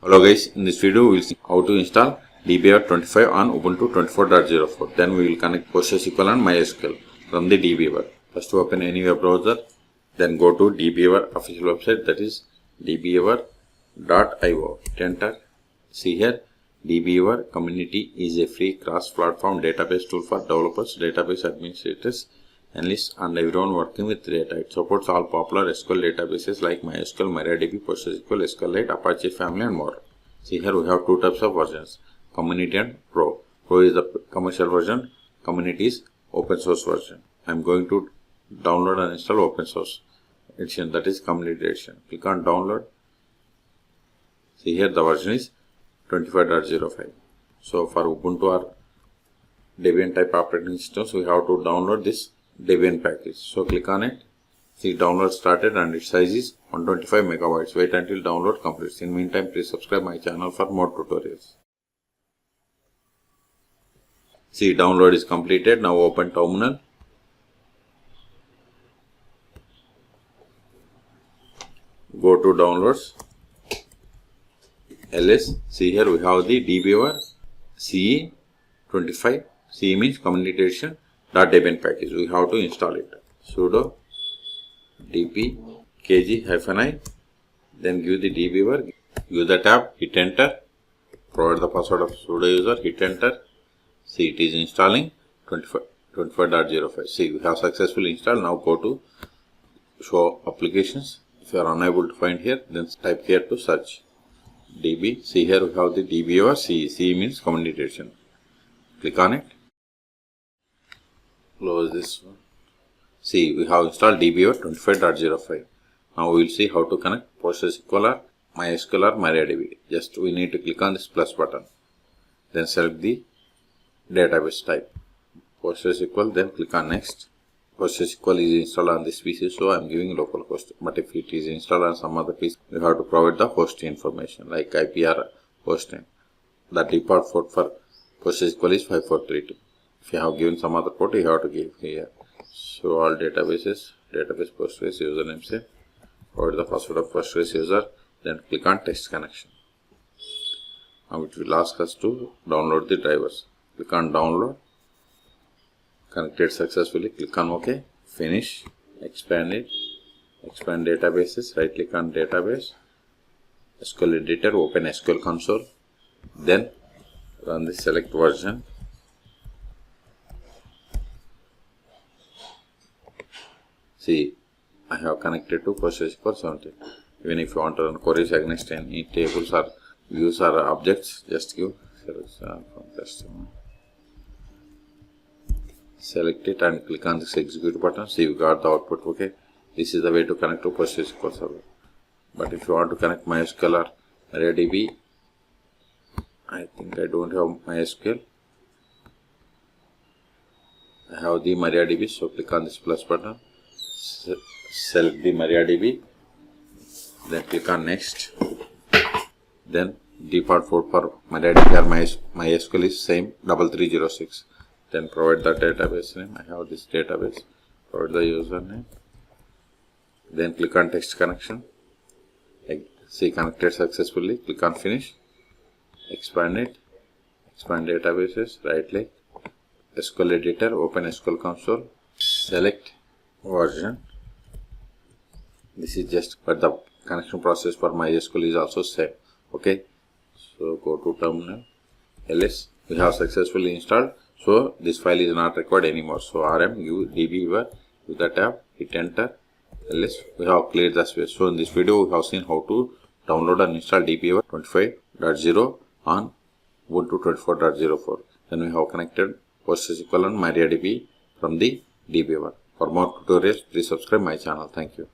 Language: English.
Hello guys, in this video we will see how to install DBeaver 25 on Ubuntu 24.04. Then we will connect PostgreSQL and MySQL from the DBeaver. First open any web browser, then go to DBeaver official website, that is dbeaver.io. Enter. See here, DBeaver community is a free cross-platform database tool for developers, database administrators, analysts and everyone working with data. It supports all popular SQL databases like MySQL, MariaDB, PostgreSQL, SQLite, Apache family and more. See here we have two types of versions, community and pro. Pro is the commercial version, community is open source version. I am going to download and install open source edition, that is community edition. Click on download. See here the version is 25.05. So for Ubuntu or Debian type operating systems we have to download this Debian package. So click on it. See download started and its size is 125 megabytes. Wait until download completes. In meantime, please subscribe my channel for more tutorials. See download is completed. Now open terminal. Go to downloads. ls. See here we have the DBeaver CE 25. CE means community edition. Debian package. We have to install it. Sudo dp kg-i, then give the DBeaver, give the tab, hit enter, provide the password of sudo user, hit enter. See it is installing 25.05. See we have successfully installed. Now go to show applications. If you are unable to find here, then type here to search db. See here we have the DBeaver CE. CE means community edition. Click on it. Close this one. See we have installed DBeaver 25.05. Now we will see how to connect PostgreSQL or MySQL or MariaDB. Just we need to click on this plus button. Then select the database type PostgreSQL. Then click on next. PostgreSQL is installed on this PC, so I am giving localhost. But if it is installed on some other PC, you have to provide the host information like IP or host name. The default port for PostgreSQL is 5432. If you have given some other port, you have to give here. So all databases, database Postgres username say, provide the password of Postgres user, then click on test connection. Now it will ask us to download the drivers. Click on download. Connected successfully. Click on OK. Finish. Expand it. Expand databases. Right click on database. SQL editor. Open SQL console. Then run the select version. See, I have connected to PostgreSQL 17. Even if you want to run queries against any tables or views or objects, just give select it and click on this execute button. See, you got the output. Okay, this is the way to connect to PostgreSQL server. But if you want to connect MySQL or MariaDB, I think I don't have MySQL. I have the MariaDB, so click on this plus button. Select the MariaDB, then click on next. Then default port for MariaDB or MySQL is same 3306. Then provide the database name. I have this database. Provide the username. Then click on text connection. See connected successfully. Click on finish. Expand it. Expand databases. Right click. SQL editor. Open SQL console. Select version. This is just, but the connection process for MySQL is also same. Okay, so go to terminal. ls. We have successfully installed, so this file is not required anymore. So rm give DBeaver, give the tab, hit enter. ls. We have cleared the space. So in this video we have seen how to download and install DBeaver 25.0 on Ubuntu 24.04. Then we have connected PostgreSQL and MariaDB from the DBeaver. For more tutorials, please subscribe my channel. Thank you.